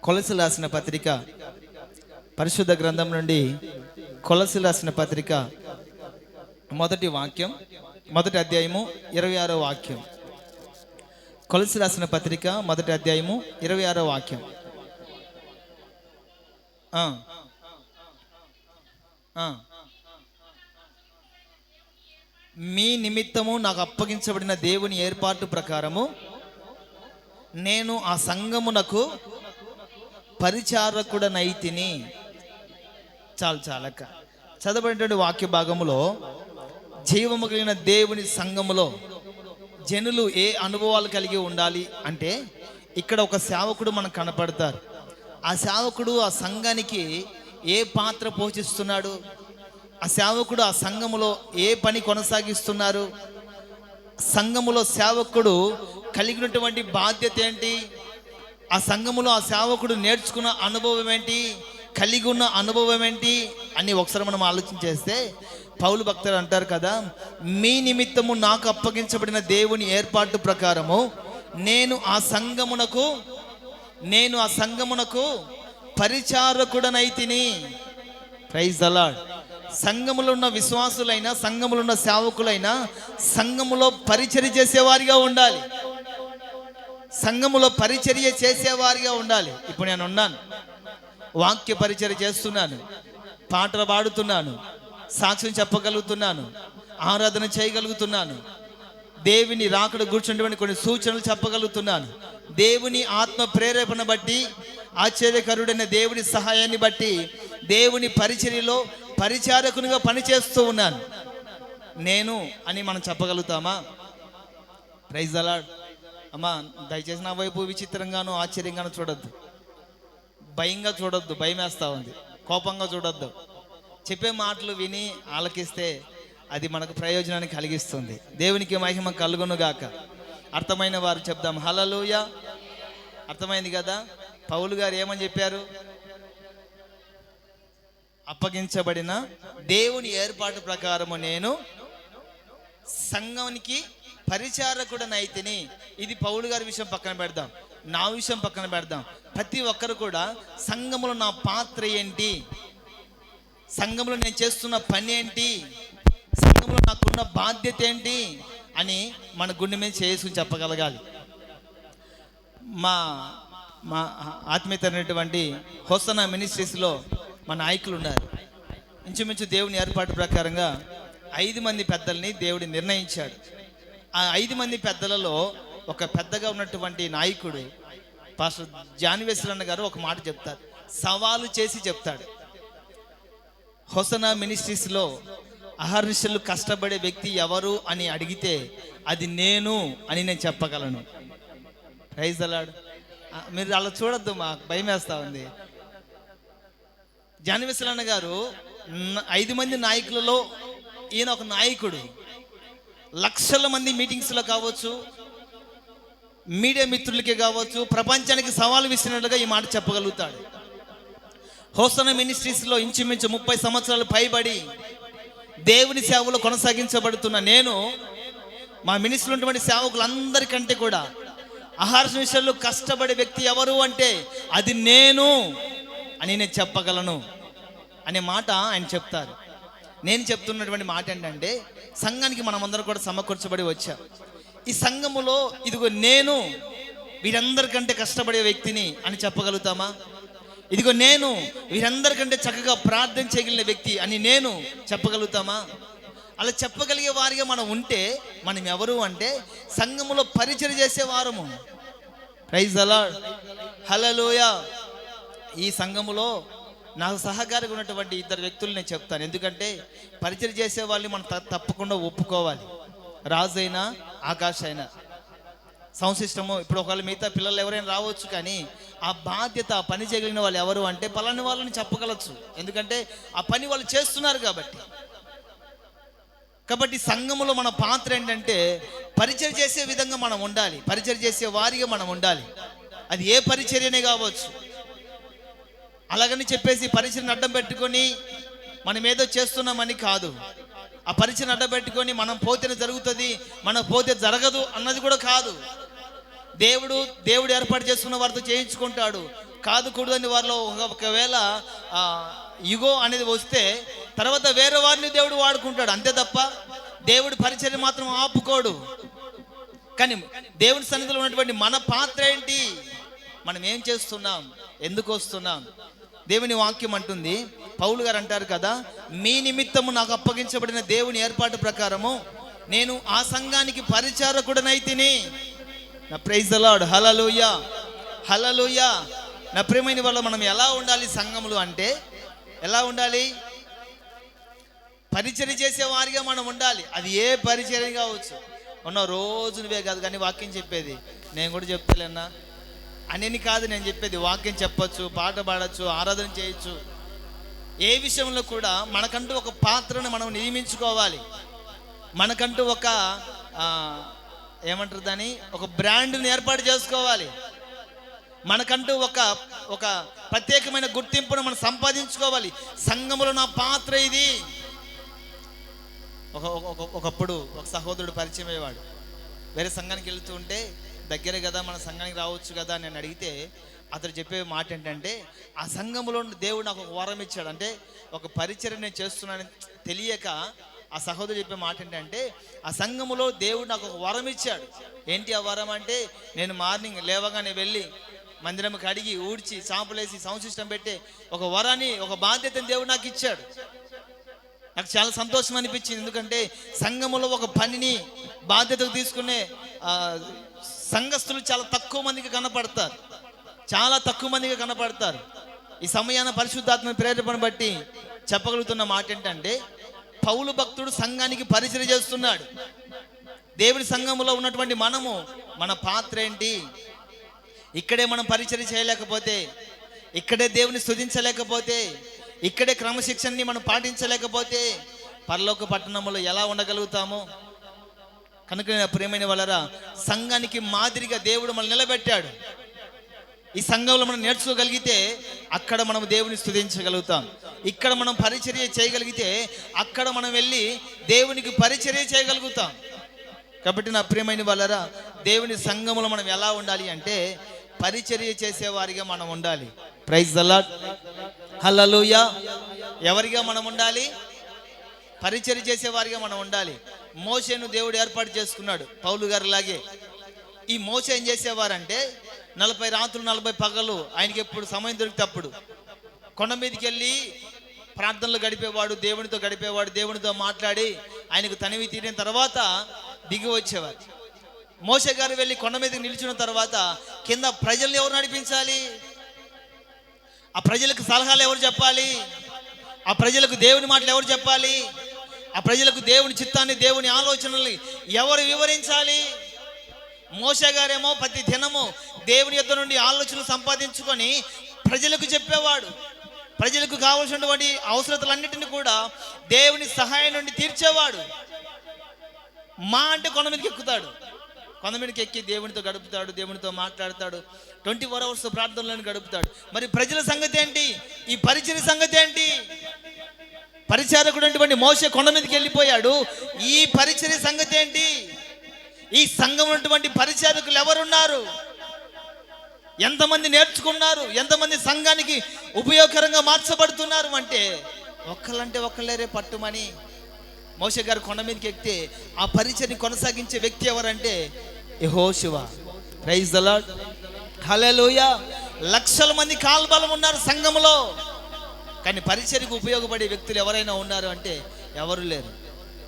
కొలసి రాసిన పత్రిక, పరిశుద్ధ గ్రంథం నుండి కొలసి రాసిన పత్రిక మొదటి వాక్యం, మొదటి అధ్యాయము 26వ వాక్యం. కొలసి రాసిన పత్రిక మొదటి అధ్యాయము 26వ వాక్యం. మీ నిమిత్తము నాకు అప్పగించబడిన దేవుని ఏర్పాటు ప్రకారము నేను ఆ సంఘమునకు పరిచారకుడనైతిని. చాలక చదవబడినటువంటి వాక్య భాగములో జీవము కలిగిన దేవుని సంఘములో జనులు ఏ అనుభవాలు కలిగి ఉండాలి అంటే, ఇక్కడ ఒక సేవకుడు మనకు కనపడతారు. ఆ సేవకుడు ఆ సంఘానికి ఏ పాత్ర పోషిస్తున్నాడు, ఆ సేవకుడు ఆ సంఘములో ఏ పని కొనసాగిస్తున్నారు, సంఘములో సేవకుడు కలిగినటువంటి బాధ్యత ఏంటి, ఆ సంఘములో ఆ సేవకుడు నేర్చుకున్న అనుభవం ఏంటి, కలిగి ఉన్న అనుభవం ఏంటి అని ఒకసారి మనం ఆలోచన చేస్తే, పౌలు భక్తుడు అంటారు కదా, మీ నిమిత్తము నాకు అప్పగించబడిన దేవుని ఏర్పాటు ప్రకారము నేను ఆ సంఘమునకు పరిచారకుడనైతిని. Praise the lord. సంఘములో ఉన్న విశ్వాసులైనా, సంఘములో ఉన్న సేవకులైనా సంఘములో పరిచర్య చేసేవారిగా ఉండాలి, సంఘములో పరిచర్య చేసేవారిగా ఉండాలి. ఇప్పుడు నేను ఉన్నాను, వాక్య పరిచర్య చేస్తున్నాను, పాటలు పాడుతున్నాను, సాక్ష్యం చెప్పగలుగుతున్నాను, ఆరాధన చేయగలుగుతున్నాను, దేవుని రాకడ కూర్చున్నటువంటి కొన్ని సూచనలు చెప్పగలుగుతున్నాను. దేవుని ఆత్మ ప్రేరేపణ బట్టి, ఆశ్చర్యకరుడైన దేవుని సహాయాన్ని బట్టి దేవుని పరిచర్యలో పరిచారకునిగా పనిచేస్తూ ఉన్నాను నేను అని మనం చెప్పగలుగుతామా? Praise the lord. అమ్మా, దయచేసి నా వైపు విచిత్రంగానూ ఆశ్చర్యంగానూ చూడొద్దు, భయంగా చూడొద్దు, భయం వేస్తూ ఉంది, కోపంగా చూడొద్దు. చెప్పే మాటలు విని ఆలకిస్తే అది మనకు ప్రయోజనాన్ని కలిగిస్తుంది. దేవునికి మహిమ కలుగును గాక. అర్థమైన వారు చెప్దాం హల్లెలూయా. అర్థమైంది కదా? పౌలు గారు ఏమని చెప్పారు? అప్పగించబడిన దేవుని ఏర్పాటు ప్రకారము నేను సంఘానికి పరిచారకుడనైతిని. ఇది పౌలు గారి విషయం పక్కన పెడదాం, నా విషయం పక్కన పెడదాం. ప్రతి ఒక్కరు కూడా సంఘములో నా పాత్ర ఏంటి, సంఘంలో నేను చేస్తున్న పని ఏంటి, సంఘంలో నాకున్న బాధ్యత ఏంటి అని మన గుండె మీద చేసుకుని చెప్పగలగాలి. మా మా ఆత్మీయతమైనటువంటి హోసనా మినిస్ట్రీస్లో మా నాయకులు ఉన్నారు. ఇంచుమించు దేవుని ఏర్పాటు ప్రకారంగా 5 మంది పెద్దల్ని దేవుడు నిర్ణయించాడు. ఆ 5 మంది పెద్దలలో ఒక పెద్దగా ఉన్నటువంటి నాయకుడు పాస్టర్ జాన్వేశ్వరన్న గారు ఒక మాట చెప్తారు, సవాలు చేసి చెప్తాడు. హోసనా మినిస్ట్రీస్లో అహర్నిశలు కష్టపడే వ్యక్తి ఎవరు అని అడిగితే అది నేను అని నేను చెప్పగలను. Praise the lord. మీరు అలా చూడొద్దు, మాకు భయం వేస్తూ ఉంది. జాన్వేశ్వరన్న గారు 5 మంది నాయకులలో ఈయన ఒక నాయకుడు. లక్షల మంది మీటింగ్స్లో కావచ్చు, మీడియా మిత్రులకే కావచ్చు, ప్రపంచానికి సవాలు విసిరినట్లుగా ఈ మాట చెప్పగలుగుతాడు. హోసనా మినిస్ట్రీస్లో ఇంచుమించు 30 సంవత్సరాలు పైబడి దేవుని సేవలో కొనసాగించబడుతున్న నేను, మా మినిస్ట్రీలో ఉన్నటువంటి సేవకులందరికంటే కూడా ఆహార విషయాల్లో కష్టపడే వ్యక్తి ఎవరు అంటే అది నేను అని నేను చెప్పగలను అనే మాట ఆయన చెప్తారు. నేను చెప్తున్నటువంటి మాట ఏంటంటే, సంఘానికి మనమందరం కూడా సమకూర్చబడి వచ్చాం. ఈ సంఘములో ఇదిగో నేను వీరందరికంటే కష్టపడే వ్యక్తిని అని చెప్పగలుగుతామా? ఇదిగో నేను వీరందరికంటే చక్కగా ప్రార్థన చేయగలిగిన వ్యక్తి అని నేను చెప్పగలుగుతామా? అలా చెప్పగలిగే వారిగా మనం ఉంటే మనం ఎవరు అంటే సంఘములో పరిచర్య చేసేవారము. Praise the lord. హల్లెలూయా. ఈ సంఘములో నాకు సహకారిగా ఉన్నటువంటి 2 వ్యక్తులు నేను చెప్తాను. ఎందుకంటే పరిచర్య చేసే వాళ్ళని మనం తప్పకుండా ఒప్పుకోవాలి. రాజు అయినా, ఆకాష్ అయినా, సంశిష్టము. ఇప్పుడు ఒకవేళ మిగతా పిల్లలు ఎవరైనా రావచ్చు, కానీ ఆ బాధ్యత, ఆ పని చేయగలిగిన వాళ్ళు ఎవరు అంటే పలాని వాళ్ళని చెప్పగలచ్చు. ఎందుకంటే ఆ పని వాళ్ళు చేస్తున్నారు కాబట్టి సంఘములో మన పాత్ర ఏంటంటే పరిచర్య చేసే విధంగా మనం ఉండాలి, పరిచర్య చేసే వారిగా మనం ఉండాలి. అది ఏ పరిచర్యనే కావచ్చు. అలాగని చెప్పేసి పరిచర్యను అడ్డం పెట్టుకొని మనం ఏదో చేస్తున్నామని కాదు. ఆ పరిచర్యను అడ్డం పెట్టుకొని మనం పోతేనే జరుగుతుంది, మనం పోతే జరగదు అన్నది కూడా కాదు. దేవుడు ఏర్పాటు చేసుకున్న వారితో చేయించుకుంటాడు. కాదు కూడదు అని వారిలో ఒకవేళ ఇగో అనేది వస్తే తర్వాత వేరే వారిని దేవుడు వాడుకుంటాడు, అంతే తప్ప దేవుడి పరిచర్య మాత్రం ఆపుకోడు. కానీ దేవుని సన్నిధిలో ఉన్నటువంటి మన పాత్ర ఏంటి? మనం ఏం చేస్తున్నాం, ఎందుకు వస్తున్నాం? దేవుని వాక్యం అంటుంది, పౌలు గారు అంటారు కదా, మీ నిమిత్తము నాకు అప్పగించబడిన దేవుని ఏర్పాటు ప్రకారము నేను ఆ సంఘానికి పరిచారకుడనైతిని. నా ప్రైజ్ ద లార్డ్, హల్లెలూయా హల్లెలూయా. నా ప్రియమైన వల్ల మనం ఎలా ఉండాలి సంఘములు అంటే, ఎలా ఉండాలి? పరిచర్య చేసే వారిగా మనం ఉండాలి. అది ఏ పరిచర్య కావచ్చు. ఉన్న రోజు నువ్వే కాదు కానీ వాక్యం చెప్పేది నేను కూడా చెప్తలేనా అని కాదు నేను చెప్పేది. వాక్యం చెప్పచ్చు, పాట పాడచ్చు, ఆరాధన చేయొచ్చు. ఏ విషయంలో కూడా మనకంటూ ఒక పాత్రను మనం నియమించుకోవాలి. మనకంటూ ఒక ఏమంటారు దాన్ని, ఒక బ్రాండ్ని ఏర్పాటు చేసుకోవాలి. మనకంటూ ఒక ప్రత్యేకమైన గుర్తింపును మనం సంపాదించుకోవాలి. సంఘములో నా పాత్ర ఇది. ఒకప్పుడు ఒక సహోదరుడు పరిచయం అయ్యేవాడు. వేరే సంఘానికి వెళ్తూ ఉంటే, దగ్గరే కదా మన సంఘానికి రావచ్చు కదా అని నేను అడిగితే అతడు చెప్పే మాట ఏంటంటే, ఆ సంఘములో దేవుడు నాకు ఒక వరం ఇచ్చాడు. అంటే ఒక పరిచర్య నేను చేస్తున్నానని తెలియక ఆ సహోదరుడు చెప్పే మాట ఏంటంటే, ఆ సంఘములో దేవుడు నాకు ఒక వరం ఇచ్చాడు. ఏంటి ఆ వరం అంటే, నేను మార్నింగ్ లేవగానే వెళ్ళి మందిరం కడిగి ఊడ్చి చాపులేసి సౌండ్ సిస్టమ్ పెట్టే ఒక వరాన్ని, ఒక బాధ్యతని దేవుడు నాకు ఇచ్చాడు. నాకు చాలా సంతోషం అనిపించింది. ఎందుకంటే సంఘములో ఒక పనిని బాధ్యతకు తీసుకునే సంఘస్థులు చాలా తక్కువ మందికి కనపడతారు, చాలా తక్కువ మందిగా కనపడతారు. ఈ సమయాన పరిశుద్ధాత్మ ప్రేరేపణ బట్టి చెప్పగలుగుతున్న మాట ఏంటంటే, పౌలు భక్తుడు సంఘానికి పరిచర్య చేస్తున్నాడు. దేవుని సంఘములో ఉన్నటువంటి మనము, మన పాత్ర ఏంటి? ఇక్కడే మనం పరిచర్య చేయలేకపోతే, ఇక్కడే దేవుని స్తుతించలేకపోతే, ఇక్కడే క్రమశిక్షణని మనం పాటించలేకపోతే పరలోక పట్టణంలో ఎలా ఉండగలుగుతాము? కనుక ప్రియమైన వాళ్ళరా, సంఘానికి మాదిరిగా దేవుడు మనల్ని నిలబెట్టాడు. ఈ సంఘంలో మనం నేర్చుకోగలిగితే అక్కడ మనం దేవుని స్తుతించగలుగుతాం. ఇక్కడ మనం పరిచర్య చేయగలిగితే అక్కడ మనం వెళ్ళి దేవునికి పరిచర్య చేయగలుగుతాం. కాబట్టి నా ప్రియమైన వాళ్ళరా, దేవుని సంఘములో మనం ఎలా ఉండాలి అంటే, పరిచర్య చేసేవారిగా మనం ఉండాలి. ప్రైజ్ ద లార్డ్, హల్లెలూయా. ఎవరిగా మనం ఉండాలి? పరిచర్య చేసేవారిగా మనం ఉండాలి. మోషేను దేవుడు ఏర్పాటు చేసుకున్నాడు, పౌలు గారి లాగే. ఈ మోషే ఏం చేసేవారంటే, 40 రాత్రులు 40 పగలు ఆయనకి ఎప్పుడు సమయం దొరికితే అప్పుడు కొండ మీదకి వెళ్ళి ప్రార్థనలు గడిపేవాడు, దేవునితో గడిపేవాడు. దేవునితో మాట్లాడి ఆయనకు తనివి తీరిన తర్వాత దిగి వచ్చేవారు. మోషే గారు వెళ్ళి కొండ మీదకి నిలిచిన తర్వాత కింద ప్రజల్ని ఎవరు నడిపించాలి? ఆ ప్రజలకు సలహాలు ఎవరు చెప్పాలి? ఆ ప్రజలకు దేవుని మాటలు ఎవరు చెప్పాలి? ఆ ప్రజలకు దేవుని చిత్తాన్ని, దేవుని ఆలోచనల్ని ఎవరు వివరించాలి? మోషే గారేమో ప్రతి దినము దేవుని యొద్ద నుండి ఆలోచనలు సంపాదించుకొని ప్రజలకు చెప్పేవాడు. ప్రజలకు కావాల్సినటువంటి అవసరతలన్నిటిని కూడా దేవుని సహాయం నుండి తీర్చేవాడు. మా అంటే కొండ మీదకి ఎక్కుతాడు, కొండ మీదకి ఎక్కి దేవునితో గడుపుతాడు, దేవునితో మాట్లాడతాడు, 24 hours ప్రార్థనలను గడుపుతాడు. మరి ప్రజల సంగతి ఏంటి? ఈ పరిచర్య సంగతి ఏంటి? పరిచారకుడు అటువంటి మోషే కొండ మీదకి వెళ్ళిపోయాడు. ఈ పరిచర్య సంగతి ఏంటి? ఈ సంఘం ఉన్నటువంటి పరిచారకులు ఎవరున్నారు? ఎంతమంది నేర్చుకున్నారు? ఎంతమంది సంఘానికి ఉపయోగకరంగా మార్చబడుతున్నారు? అంటే ఒక్కళ్ళేరే పట్టుమని మోషే గారు కొండ మీదకి ఎక్కితే ఆ పరిచర్ని కొనసాగించే వ్యక్తి ఎవరంటే యెహోషువ. ప్రైజ్ ద లార్డ్, హల్లెలూయా. లక్షల మంది కాల్బలం ఉన్నారు సంఘంలో, కానీ పరిచర్యకు ఉపయోగపడే వ్యక్తులు ఎవరైనా ఉన్నారు అంటే ఎవరు లేరు.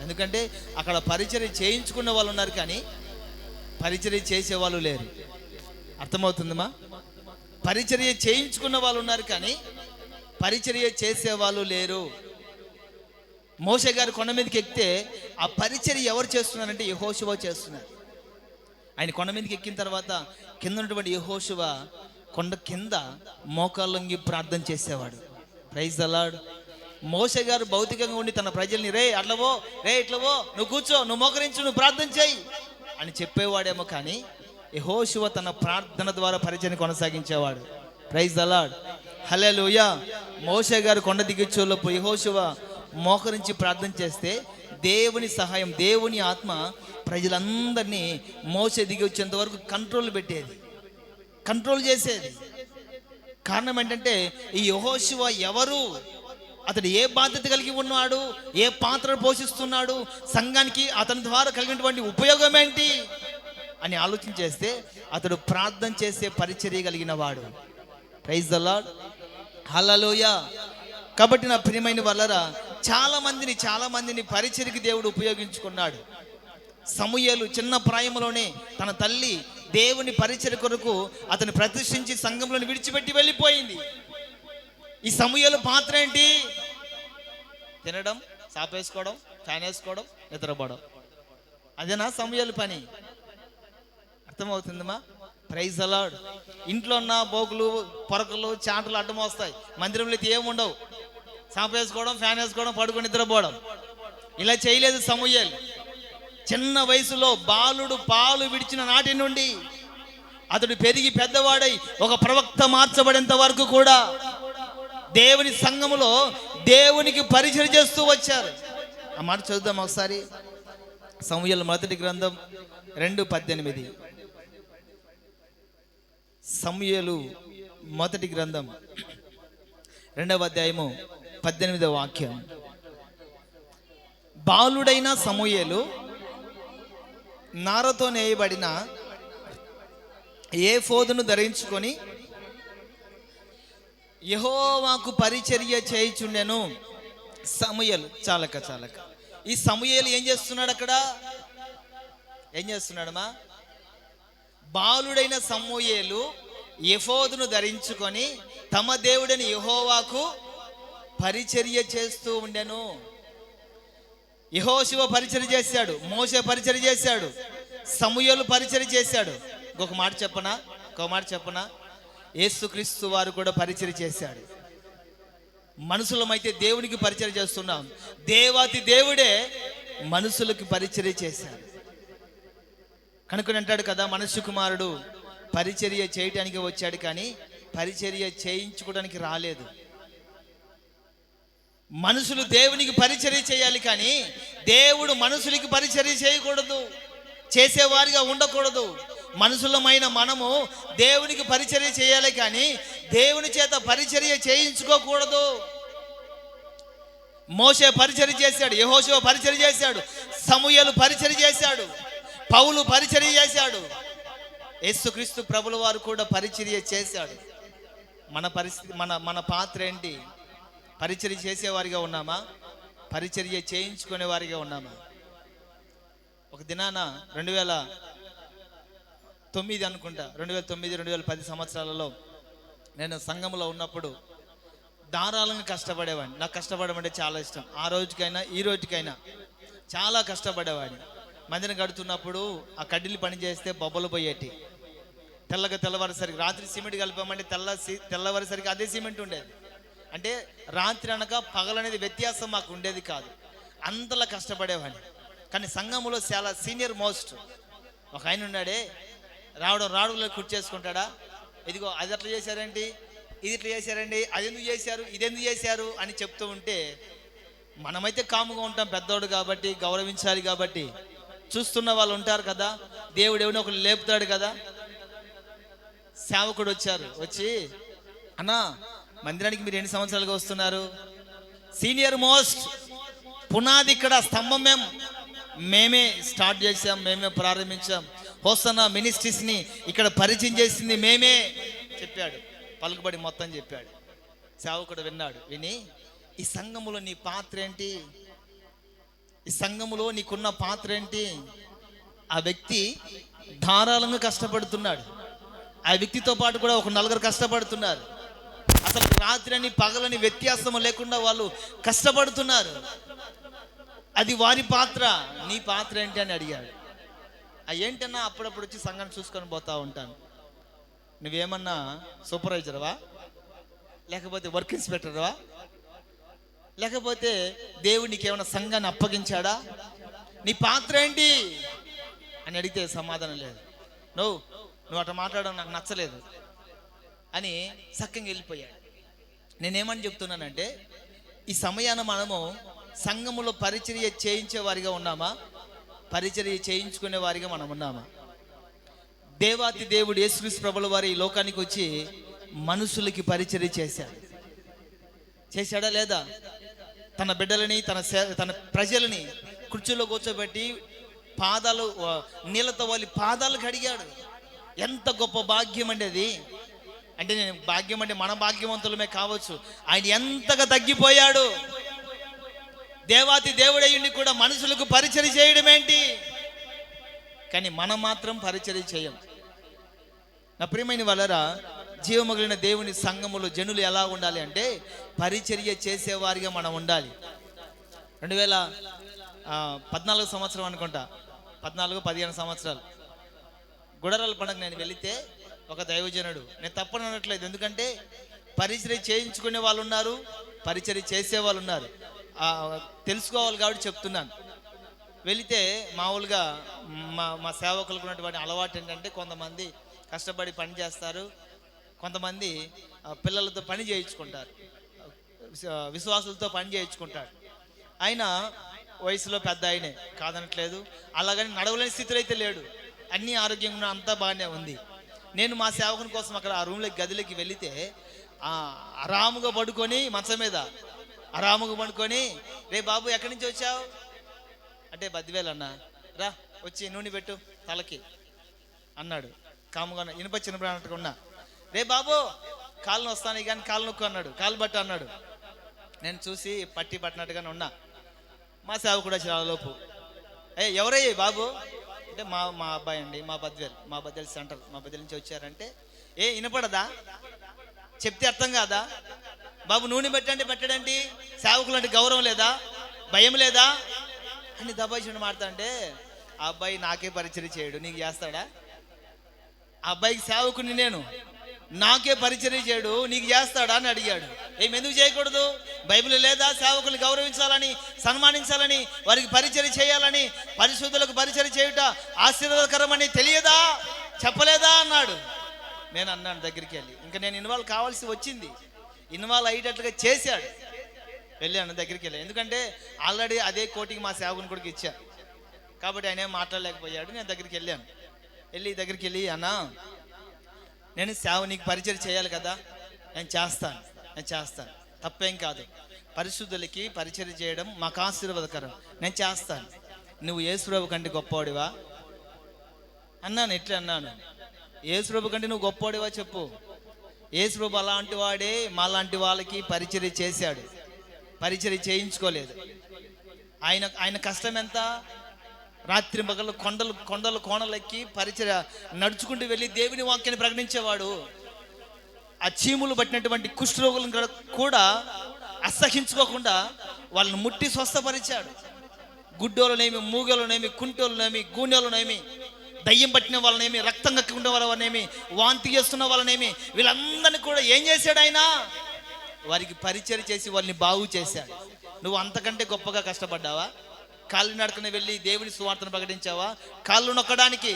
ఎందుకంటే అక్కడ పరిచర్య చేయించుకున్న వాళ్ళు ఉన్నారు, కానీ పరిచర్య చేసేవాళ్ళు లేరు. అర్థమవుతుందమ్మా? పరిచర్య చేయించుకున్న వాళ్ళు ఉన్నారు, కానీ పరిచర్య చేసేవాళ్ళు లేరు. మోషే గారు కొండ మీదకి ఎక్కితే ఆ పరిచర్య ఎవరు చేస్తున్నారంటే యెహోషువ చేస్తున్నారు. ఆయన కొండ మీదకి ఎక్కిన తర్వాత కింద ఉన్నటువంటి యెహోషువ కొండ కింద మోకాళ్ళొంగి ప్రార్థన చేసేవాడు. Praise the lord. మోషే గారు భౌతికంగా ఉండి తన ప్రజల్ని రే అట్లవో, రే ఇట్లవో, నువ్వు కూర్చో, నువ్వు మోకరించు, నువ్వు ప్రార్థన చేయి అని చెప్పేవాడేమో, కానీ యెహోషువ తన ప్రార్థన ద్వారా పరిచర్యని కొనసాగించేవాడు. ప్రైజ్ ద లార్డ్, హల్లెలూయా. మోషే గారు కొండ దిగిచ్చోలోపు యెహోషువ మోకరించి ప్రార్థన చేస్తే దేవుని సహాయం, దేవుని ఆత్మ ప్రజలందరినీ మోసే దిగి వచ్చేంత వరకు కంట్రోల్ పెట్టేది, కంట్రోల్ చేసేది. కారణం ఏంటంటే ఈ యెహోషువ ఎవరు, అతడు ఏ బాధ్యత కలిగి ఉన్నాడు, ఏ పాత్ర పోషిస్తున్నాడు, సంఘానికి అతని ద్వారా కలిగినటువంటి ఉపయోగం ఏంటి అని ఆలోచన చేస్తే అతడు ప్రార్థన చేసే పరిచర్య కలిగిన వాడు. ప్రైజ్ ద లార్డ్, హల్లెలూయా. కాబట్టి నా ప్రియమైన వాళ్ళరా, చాలా మందిని పరిచర్యకి దేవుడు ఉపయోగించుకున్నాడు. సమూయేలు చిన్న ప్రాయంలోనే తన తల్లి దేవుని పరిచర్య కొరకు అతను ప్రతిష్ఠించి సంఘంలోని విడిచిపెట్టి వెళ్ళిపోయింది. ఈ సమూయేలు పాత్ర ఏంటి? తినడం, సాపేసుకోవడం, ఫ్యాన్ వేసుకోవడం, నిద్రపోవడం. అదేనా సమూయేలు పని? అర్థమవుతుందమ్మా? Praise the lord. ఇంట్లో ఉన్న బోకులు, పొరకలు, చాటలు అడ్డం వస్తాయి. మందిరంలో అయితే ఏముండవు. సాపేసుకోవడం, ఫ్యాన్ వేసుకోవడం, పడుకొని నిద్రపోవడం. ఇలా చేయలేదు సమూయేలు. చిన్న వయసులో బాలుడు పాలు విడిచిన నాటి నుండి అతడు పెరిగి పెద్దవాడై ఒక ప్రవక్త మార్చబడేంత వరకు కూడా దేవుని సంఘములో దేవునికి పరిచయం చేస్తూ వచ్చారు. ఆ మాట చదువుదాం ఒకసారి. సమూయేలు మొదటి గ్రంథం 2:18. సమూయేలు మొదటి గ్రంథం 2వ అధ్యాయము 18వ వాక్యం. బాలుడైన సమూయేలు నారతో నేయబడిన ఏఫోదును ధరించుకొని యెహోవాకు పరిచర్య చేయుచుండెను. సమూయేలు చాలక ఈ సమూయేలు ఏం చేస్తున్నాడు? అక్కడ ఏం చేస్తున్నాడమ్మా? బాలుడైన సమూయేలు ఎఫోదును ధరించుకొని తమ దేవుడని యెహోవాకు పరిచర్య చేస్తూ ఉండెను. యెహోషువ పరిచర్య చేశాడు, మోషే పరిచర్య చేశాడు, సమూయేలు పరిచర్య చేశాడు. ఇంకొక మాట చెప్పనా? యేసుక్రీస్తు వారు కూడా పరిచర్య చేశాడు. మనుషులమైతే దేవునికి పరిచర్య చేస్తున్నాం, దేవాతి దేవుడే మనుషులకు పరిచర్య చేశాడు. కనుకొని అంటాడు కదా, మనుష్య కుమారుడు పరిచర్య చేయటానికి వచ్చాడు కానీ పరిచర్య చేయించుకోవడానికి రాలేదు. మనుషులు దేవునికి పరిచర్య చేయాలి కానీ దేవుడు మనుషులకి పరిచర్య చేయకూడదు, చేసేవారిగా ఉండకూడదు. మనుషులమైన మనము దేవునికి పరిచర్య చేయాలి కానీ దేవుని చేత పరిచర్య చేయించుకోకూడదు. మోషే పరిచర్య చేశాడు, యెహోషువ పరిచర్య చేశాడు, సమూయేలు పరిచర్య చేశాడు, పౌలు పరిచర్య చేశాడు, యేసుక్రీస్తు ప్రభుల వారు కూడా పరిచర్య చేశాడు. మన పరిస్థితి, మన పాత్ర ఏంటి? పరిచర్య చేసేవారిగా ఉన్నామా? పరిచర్య చేయించుకునే వారిగా ఉన్నామా? ఒక దినాన 2009 అనుకుంటా, 2010 సంవత్సరాలలో నేను సంఘంలో ఉన్నప్పుడు ధారాళంగా కష్టపడేవాడిని. నాకు కష్టపడడం అంటే చాలా ఇష్టం. ఆ రోజుకైనా ఈ రోజుకైనా చాలా కష్టపడేవాడిని. మందిరం కడుతున్నప్పుడు ఆ కడ్డీలు పని చేస్తే బొబ్బలు పోయేటి. తెల్లవారేసరికి రాత్రి సిమెంట్ కలిపామంటే తెల్లవారేసరికి అదే సిమెంట్ ఉండేది. అంటే రాత్రి అనక పగలనేది వ్యత్యాసం మాకు ఉండేది కాదు. అంతలా కష్టపడేవాడిని. కానీ సంఘంలో చాలా సీనియర్ మోస్ట్ ఒక ఆయన ఉన్నాడే, రావడంలో కూర్చేసుకుంటాడా, ఇదిగో అది అట్లా చేశారండి, ఇది ఇట్లా చేశారండి, అది ఎందుకు చేశారు, ఇది ఎందుకు చేశారు అని చెప్తూ ఉంటే మనమైతే కాముగా ఉంటాం, పెద్దోడు కాబట్టి గౌరవించాలి కాబట్టి. చూస్తున్న వాళ్ళు ఉంటారు కదా, దేవుడు ఎవరిని ఒకరు లేపుతాడు కదా. సేవకుడు వచ్చి, అన్నా మందిరానికి మీరు ఎన్ని సంవత్సరాలుగా వస్తున్నారు? సీనియర్ మోస్ట్, పునాది ఇక్కడ స్తంభం మేమే స్టార్ట్ చేసాం, మేమే ప్రారంభించాం, హోసన్నా మినిస్ట్రీస్ని ఇక్కడ పరిచయం చేసింది మేమే చెప్పాడు. పలుకుబడి మొత్తం చెప్పాడు. సేవకుడు విన్నాడు. విని, ఈ సంఘములో నీ పాత్ర ఏంటి, ఈ సంఘములో నీకున్న పాత్ర ఏంటి? ఆ వ్యక్తి ధారాళంగా కష్టపడుతున్నాడు. ఆ వ్యక్తితో పాటు కూడా ఒక 4 కష్టపడుతున్నారు. అసలు రాత్రి పగలని వ్యత్యాసం లేకుండా వాళ్ళు కష్టపడుతున్నారు. అది వారి పాత్ర. నీ పాత్ర ఏంటి అని అడిగాడు. ఏంటన్నా అప్పుడప్పుడు వచ్చి సంఘాన్ని చూసుకొని పోతా ఉంటాను. నువ్వేమన్నా సూపర్వైజర్వా, లేకపోతే వర్క్ ఇన్స్పెక్టర్వా, లేకపోతే దేవుడు నీకేమన్నా సంఘాన్ని అప్పగించాడా? నీ పాత్ర ఏంటి అని అడిగితే సమాధానం లేదు. నువ్వు అట్లా మాట్లాడడం నాకు నచ్చలేదు అని సక్కంగా వెళ్ళిపోయాడు. నేనేమని చెప్తున్నానంటే, ఈ సమయాన మనము సంఘములో పరిచర్య చేయించే వారిగా ఉన్నామా? పరిచర్య చేయించుకునే వారిగా మనం ఉన్నామా? దేవాతి దేవుడు యేసుక్రీస్తు ప్రభుల వారు ఈ లోకానికి వచ్చి మనుషులకి పరిచర్య చేశాడా లేదా? తన బిడ్డలని తన ప్రజలని కుర్చీలో కూర్చోబెట్టి పాదాలు నీళ్ళతో వాళ్ళ పాదాలు కడిగాడు. ఎంత గొప్ప భాగ్యం అండి అది. అంటే నేను భాగ్యం అంటే మన భాగ్యవంతులమే కావచ్చు. ఆయన ఎంతగా తగ్గిపోయాడు. దేవాతి దేవుడయ్యుండి కూడా మనుషులకు పరిచర్య చేయడం ఏంటి? కానీ మనం మాత్రం పరిచర్య చేయం. నా ప్రియమైన వాళ్ళరా, జీవమగిలిన దేవుని సంఘములో జనులు ఎలా ఉండాలి అంటే పరిచర్య చేసేవారిగా మనం ఉండాలి. 2014 సంవత్సరం అనుకుంటా, 14-15 సంవత్సరాలు గుడరాల పండుగ నేను వెళితే ఒక దైవజనుడు, నేను తప్పని అనట్లేదు, ఎందుకంటే పరిచర్య చేయించుకునే వాళ్ళు ఉన్నారు, పరిచర్య చేసే వాళ్ళు ఉన్నారు, తెలుసుకోవాలి కాబట్టి చెప్తున్నాను. వెళితే మామూలుగా మా సేవకులకు ఉన్నటువంటి అలవాటు ఏంటంటే కొంతమంది కష్టపడి పని చేస్తారు, కొంతమంది పిల్లలతో పని చేయించుకుంటారు, విశ్వాసులతో పని చేయించుకుంటారు. ఆయన వయసులో పెద్ద ఆయనే కాదనట్లేదు, అలాగని నడవలేని స్థితిలో అయితే లేడు, అన్నీ ఆరోగ్యంగా అంతా బాగానే ఉంది. నేను మా సేవకుని కోసం అక్కడ ఆ రూమ్లోకి గదిలోకి వెళితే ఆరాముగా పడుకొని మంచం మీద ఆరాముగా పడుకొని, రే బాబు ఎక్కడి నుంచి వచ్చావు అంటే బద్దివేలు అన్నా, రా వచ్చి నూనె పెట్టు తలకి అన్నాడు. కాముగా ఇనుప చిన్నప్పుడు ఉన్నా. రే బాబు కాళ్ళు వస్తాను కానీ కాళ్ళు నొక్కు అన్నాడు, కాలు బట్టు అన్నాడు. నేను చూసి పట్టినట్టుగానే ఉన్నా. మా సేవకుడు వచ్చి లోపు, ఎవరయ్యే బాబు అంటే మా అబ్బాయి అండి, మా బద్వేల్ సెంటర్, మా బద్వేల్ నుంచి వచ్చారంటే, వినపడదా చెప్తే అర్థం కాదా బాబు, నూనె పెట్టండి పెట్టడండి, సేవకులు అంటే గౌరవం లేదా, భయం లేదా అని దబాయిచుండి మాట్లాడంటే, ఆ అబ్బాయి నాకే పరిచర్య చేయడు, నీకు చేస్తాడా? ఆ అబ్బాయికి సేవకుని నేను, నాకే పరిచర్య చేయడు, నీకు చేస్తాడా అని అడిగాడు. ఎందుకు చేయకూడదు? బైబిల్ లేదా సేవకులు గౌరవించాలని, సన్మానించాలని, వారికి పరిచర్య చేయాలని, పరిశుద్ధులకు పరిచర్య చేయుట ఆశీర్వాదకరమని తెలియదా, చెప్పలేదా అన్నాడు. నేను అన్నాను దగ్గరికి వెళ్ళి, ఇంకా నేను ఇన్వాల్వ్ కావాల్సి వచ్చింది, ఇన్వాల్వ్ అయ్యేటట్లుగా చేశాడు. వెళ్ళాను దగ్గరికి వెళ్ళి, ఎందుకంటే ఆల్రెడీ అదే కోటికి మా సేవకుని కూడా ఇచ్చాను కాబట్టి ఆయన ఏం మాట్లాడలేకపోయాడు. నేను దగ్గరికి వెళ్ళాను. దగ్గరికి వెళ్ళి, అన్నా నేను నీకు పరిచయం చేయాలి కదా, నేను చేస్తాను, తప్పేం కాదు, పరిశుద్ధులకి పరిచయం చేయడం మాకు ఆశీర్వాదకరం, నేను చేస్తాను, నువ్వు యేసుప్రభు కంటే గొప్పవాడివా అన్నాను. ఎట్లా అన్నాను, యేసుప్రభు కంటే నువ్వు గొప్పవాడివా చెప్పు. యేసుప్రభు అలాంటి వాడే మాలాంటి వాళ్ళకి పరిచర్య చేశాడు, పరిచర్య చేయించుకోలేదు. ఆయన కష్టం ఎంత? రాత్రి పగలు కొండలు ఎక్కి పరిచర్య నడుచుకుంటూ వెళ్ళి దేవుని వాక్యాన్ని ప్రకటించేవాడు. ఆ చీములు పట్టినటువంటి కుష్ఠరోగులను కూడా అసహించుకోకుండా వాళ్ళని ముట్టి స్వస్థపరిచాడు. గుడ్డోలనేమి, మూగోలనేమి, కుంటోలనేమి, గూనెలనేమి, దయ్యం పట్టిన వాళ్ళనేమి, రక్తం కక్కుకుంటే వాళ్ళనేమి, వాంతి చేస్తున్న వాళ్ళనేమి, వీళ్ళందరినీ కూడా ఏం చేశాడు ఆయన? వారికి పరిచర్య చేసి వాళ్ళని బాగు చేశాడు. నువ్వు అంతకంటే గొప్పగా కష్టపడ్డావా? కాళ్ళు నడకన వెళ్ళి దేవుని సువార్తను ప్రకటించావా? కాళ్ళు నొక్కడానికి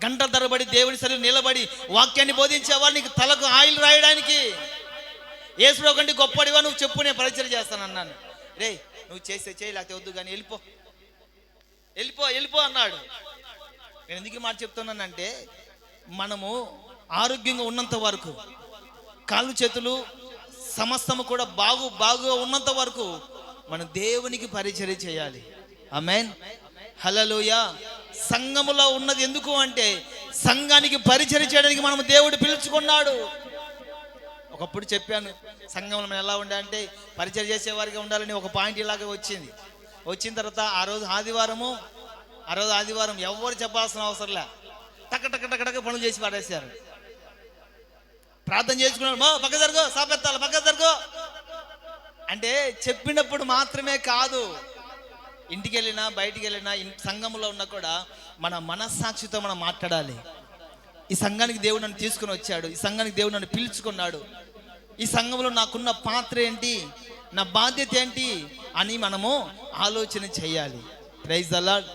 గంటల తరబడి దేవుని సరిగ్గా నిలబడి వాక్యాన్ని బోధించావా? నీకు తలకు ఆయిల్ రాయడానికి? యేసుప్రభు కంటే గొప్పడివా నువ్వు చెప్పు, నేను పరిచర్య చేస్తాను అన్నాను. రే నువ్వు చేయి, లేకపోతే వద్దు కానీ వెళ్ళిపో అన్నాడు. నేను ఎందుకు మాట చెప్తున్నానంటే, మనము ఆరోగ్యంగా ఉన్నంత వరకు, కాళ్ళు చేతులు సమస్తము కూడా బాగుగా ఉన్నంత వరకు మనం దేవునికి పరిచర్య చేయాలి. ఆమేన్, హల్లెలూయా. సంఘములో ఉన్నది ఎందుకు అంటే, సంఘానికి పరిచర్య చేయడానికి మనం దేవుడు పిలుచుకున్నాడు. ఒకప్పుడు చెప్పాను, సంఘంలో మనం ఎలా ఉండాలంటే పరిచర్య చేసేవారిగా ఉండాలని ఒక పాయింట్ ఇలాగే వచ్చిన తర్వాత ఆ రోజు ఆదివారం ఎవరు చెప్పాల్సిన అవసరంలే, టక పనులు చేసి పడేశారు. ప్రార్థన చేసుకున్నాడు, పక్క జరుగు, సాపెత్తాలి, పక్క జరుగు అంటే చెప్పినప్పుడు మాత్రమే కాదు, ఇంటికి వెళ్ళినా బయటికి వెళ్ళినా సంఘంలో ఉన్నా కూడా మన మనస్సాక్షితో మనం మాట్లాడాలి. ఈ సంఘానికి దేవుడు నన్ను తీసుకుని వచ్చాడు, ఈ సంఘానికి దేవుడు నన్ను పిలుచుకున్నాడు, ఈ సంఘంలో నాకున్న పాత్ర ఏంటి, నా బాధ్యత ఏంటి అని మనము ఆలోచన చేయాలి. Praise the lord.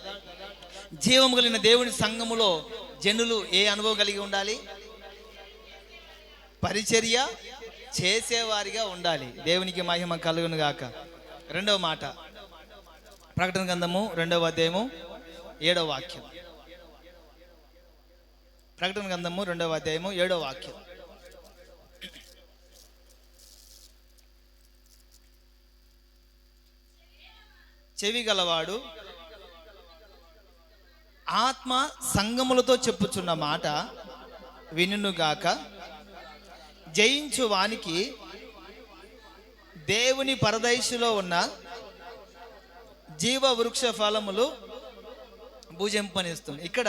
జీవము కలిగిన దేవుని సంఘములో జనులు ఏ అనుభవం కలిగి ఉండాలి? పరిచర్య చేసేవారిగా ఉండాలి. దేవునికి మహిమ కలుగును గాక. రెండవ మాట, ప్రకటన గ్రంథము 2వ అధ్యాయము 7వ వాక్యం. ప్రకటన గ్రంథము 2వ అధ్యాయము 7వ వాక్యం. చెవి గలవాడు ఆత్మ సంగములతో చెప్పుచున్న మాట వినుగాక. జయించు వానికి దేవుని పరదైసులో ఉన్న జీవ వృక్ష ఫలములు భుజింపనిస్తుంది. ఇక్కడ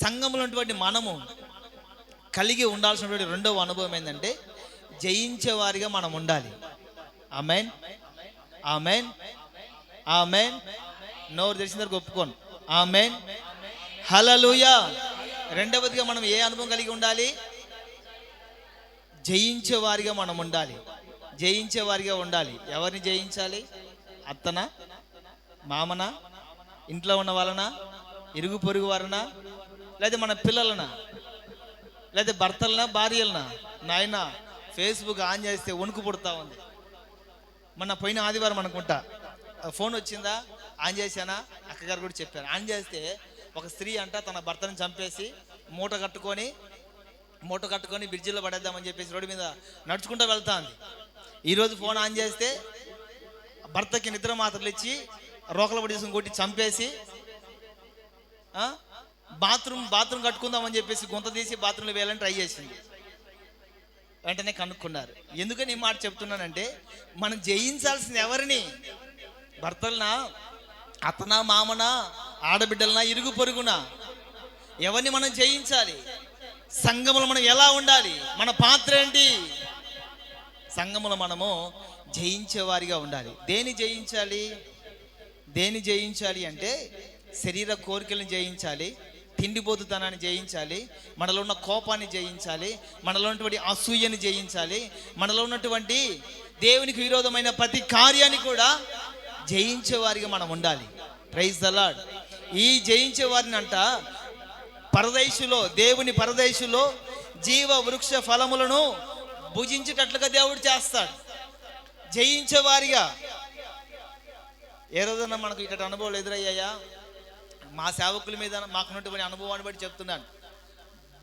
సంఘములో ఉన్నటువంటి మనము కలిగి ఉండాల్సినటువంటి రెండవ అనుభవం ఏంటంటే జయించే వారిగా మనం ఉండాలి. ఆమేన్, ఆమేన్, ఆమేన్. నోరు తెలిసిన దగ్గర ఒప్పుకోను. ఆమేన్, హల్లెలూయా. రెండవదిగా మనం ఏ అనుభవం కలిగి ఉండాలి? జయించే వారిగా మనం ఉండాలి. జయించే వారిగా ఉండాలి. ఎవరిని జయించాలి? అత్తనా, మామనా, ఇంట్లో ఉన్న వాళ్ళనా, ఇరుగు పొరుగు వారనా, లేదా మన పిల్లలనా, లేదా భర్తలనా, భార్యలనా? నాయన ఫేస్బుక్ ఆన్ చేస్తే వణుకు పుడతా ఉంది. మొన్న పోయిన ఆదివారం అనుకుంటా ఫోన్ వచ్చిందా, ఆన్ చేశానా, అక్కగారు కూడా చెప్పారు. ఆన్ చేస్తే ఒక స్త్రీ అంట తన భర్తను చంపేసి మూట కట్టుకొని బ్రిడ్జిలో పడేద్దామని చెప్పేసి రోడ్డు మీద నడుచుకుంటూ వెళ్తా ఉంది. ఈరోజు ఫోన్ ఆన్ చేస్తే భర్తకి నిద్ర మాత్రలు ఇచ్చి రోకలు పడేసుకుని కొట్టి చంపేసి బాత్రూమ్ కట్టుకుందామని చెప్పేసి గుంత తీసి బాత్రూంలో వేయాలని ట్రై చేసింది. వెంటనే కనుక్కున్నారు. ఎందుకని ఈ మాట చెప్తున్నానంటే మనం జయించాల్సింది ఎవరిని? భర్తలనా, అత్తనా, మామనా, ఆడబిడ్డలనా, ఇరుగు పొరుగునా? ఎవరిని మనం జయించాలి? సంఘములో మనం ఎలా ఉండాలి? మన పాత్ర ఏంటి? సంఘములో మనము జయించేవారిగా ఉండాలి. దేని జయించాలి అంటే శరీర కోరికలను జయించాలి, తిండిపోతుతనాన్ని జయించాలి, మనలో ఉన్న కోపాన్ని జయించాలి, మనలో ఉన్నటువంటి అసూయని జయించాలి, మనలో ఉన్నటువంటి దేవునికి విరోధమైన ప్రతి కార్యాన్ని కూడా జయించేవారిగా మనం ఉండాలి. Praise the lord. ఈ జయించే వారిని అంట పరదేశులో, దేవుని పరదేశులో జీవ వృక్ష ఫలములను భుజించేటట్లుగా దేవుడు చేస్తాడు. జయించేవారిగా. ఏ రోజున మనకు ఇటు అనుభవాలు ఎదురయ్యాయా? మా సేవకుల మీద మాకున్నటువంటి అనుభవాన్ని బట్టి చెప్తున్నాను.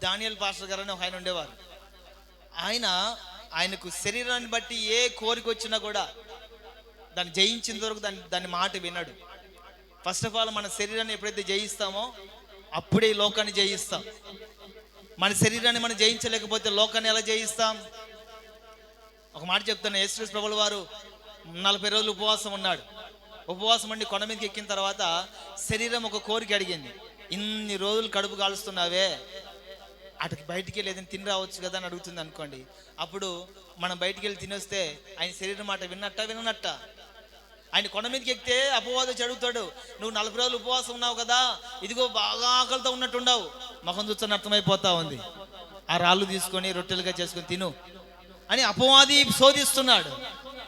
దానియేల్ పాస్టర్ గారు అని ఒక ఆయన ఉండేవారు. ఆయనకు శరీరాన్ని బట్టి ఏ కోరిక వచ్చినా కూడా దాన్ని జయించిన వరకు దాని మాట వినడు. ఫస్ట్ ఆఫ్ ఆల్ మన శరీరాన్ని ఎప్పుడైతే జయిస్తామో అప్పుడే ఈ లోకాన్ని జయిస్తాం. మన శరీరాన్ని మనం జయించలేకపోతే లోకాన్ని ఎలా జయిస్తాం? ఒక మాట చెప్తాను. యేసుక్రీస్తు ప్రభుల వారు 40 రోజులు ఉపవాసం ఉన్నాడు. ఉపవాసం అండి కొండ మీదకి ఎక్కిన తర్వాత శరీరం ఒక కోరిక అడిగింది. ఇన్ని రోజులు కడుపు కాలుస్తున్నావే, అటుకి బయటికి వెళ్ళి ఏదైనా తిని రావచ్చు కదా అని అడుగుతుంది అనుకోండి. అప్పుడు మనం బయటికి వెళ్ళి తినొస్తే ఆయన శరీరం మాట విననట్ట? ఆయన కొండ మీదకి ఎక్కితే అపవాదం అడుగుతాడు, నువ్వు 40 రోజులు ఉపవాసం ఉన్నావు కదా, ఇదిగో బాగా ఆకలితో ఉన్నట్టున్నావు, ముఖం చూస్తని అర్థమైపోతా ఉంది, ఆ రాళ్ళు తీసుకొని రొట్టెలుగా చేసుకొని తిను అని అపవాది శోధిస్తున్నాడు.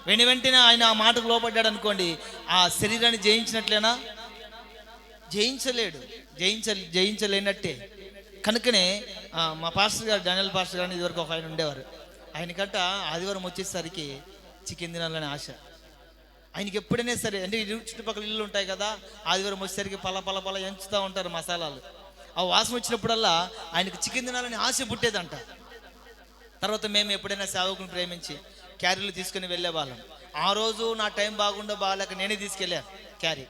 వెంటనే ఆయన ఆ మాటకు లోపడ్డాడు అనుకోండి, ఆ శరీరాన్ని జయించినట్లేనా? జయించలేనట్టే. కనుకనే మా పాస్టర్ గారు, డానియల్ పాస్టర్ గారు ఇదివరకు ఒక ఆయన ఉండేవారు. ఆయనకంట ఆదివారం వచ్చేసరికి చికెన్ తినాలని ఆశ. ఆయనకి ఎప్పుడైనా సరే, అంటే చుట్టుపక్కల ఇల్లు ఉంటాయి కదా, ఆదివారం వచ్చేసరికి పల ఎంచుతూ ఉంటారు మసాలాలు. ఆ వాసన వచ్చినప్పుడల్లా ఆయనకు చికెన్ తినాలని ఆశ పుట్టేదంట. తర్వాత మేము ఎప్పుడైనా సేవకుని ప్రేమించి క్యారీలు తీసుకుని వెళ్ళే వాళ్ళం. ఆ రోజు నా టైం బాగాలేక నేనే తీసుకెళ్ళాను క్యారీ.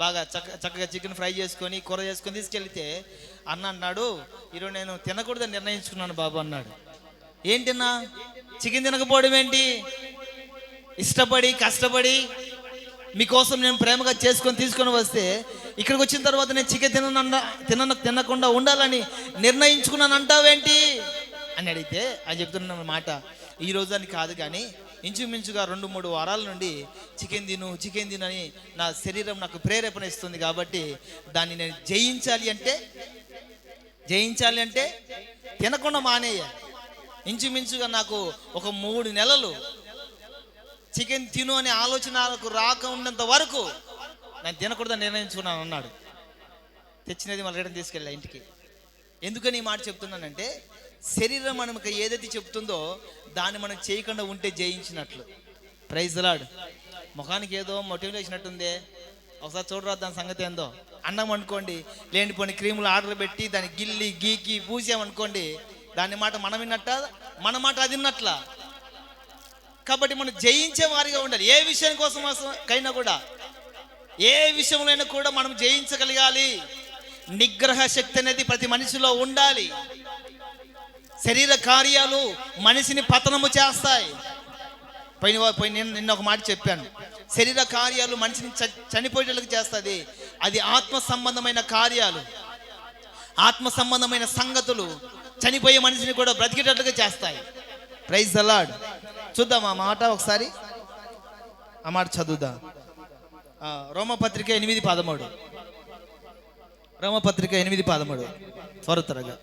బాగా చక్కగా చికెన్ ఫ్రై చేసుకొని కూర చేసుకొని తీసుకెళ్తే అన్నాడు, ఈరోజు నేను తినకూడదని నిర్ణయించుకున్నాను బాబు అన్నాడు. ఏంటిన్నా చికెన్ తినకపోవడం ఏంటి? ఇష్టపడి కష్టపడి మీకోసం నేను ప్రేమగా తీసుకొని వస్తే ఇక్కడికి వచ్చిన తర్వాత నేను చికెన్ తినకుండా ఉండాలని నిర్ణయించుకున్నాను అంటావేంటి అని అడిగితే ఆయన చెప్తున్న మాట, ఈ రోజు అని కాదు కానీ ఇంచుమించుగా 2-3 వారాల నుండి చికెన్ తిను అని నా శరీరం నాకు ప్రేరేపణ ఇస్తుంది. కాబట్టి దాన్ని నేను జయించాలి అంటే తినకుండా మానేయాలి. ఇంచుమించుగా నాకు ఒక 3 నెలలు చికెన్ తిను అనే ఆలోచన నాకు రాక ఉన్నంత వరకు నేను తినకూడదని నిర్ణయించుకున్నాను అన్నాడు. తెచ్చినది మళ్ళీ రిటర్న్ తీసుకెళ్ళా ఇంటికి. ఎందుకని ఈ మాట చెప్తున్నానంటే, శరీరం మనకు ఏదైతే చెప్తుందో దాన్ని మనం చేయకుండా ఉంటే జయించినట్లు. Praise the lord. ముఖానికి ఏదో మొటిమలు వేసినట్టుందే, ఒకసారి చూడరా దాని సంగతి ఏందో అన్నాం అనుకోండి. లేనిపోని క్రీములు ఆర్డర్ పెట్టి దాన్ని గిల్లి గీకి పూసామనుకోండి, దాని మాట మనం విన్నట్ట, మన మాట అది విన్నట్లా. కాబట్టి మనం జయించే వారిగా ఉండాలి. ఏ విషయం కోసం కైనా కూడా, ఏ విషయంలో కూడా మనం జయించగలగాలి. నిగ్రహ శక్తి అనేది ప్రతి మనిషిలో ఉండాలి. శరీర కార్యాలు మనిషిని పతనము చేస్తాయి. నిన్న ఒక మాట చెప్పాను, శరీర కార్యాలు మనిషిని చనిపోయేటట్లుగా చేస్తుంది. అది ఆత్మ సంబంధమైన కార్యాలు, ఆత్మ సంబంధమైన సంగతులు చనిపోయే మనిషిని కూడా బ్రతికేటట్లుగా చేస్తాయి. Praise the lord. చూద్దాం ఆ మాట ఒకసారి, ఆ మాట చదువుదాం. రోమపత్రిక 8:13. రోమపత్రిక 8:13 త్వరగా.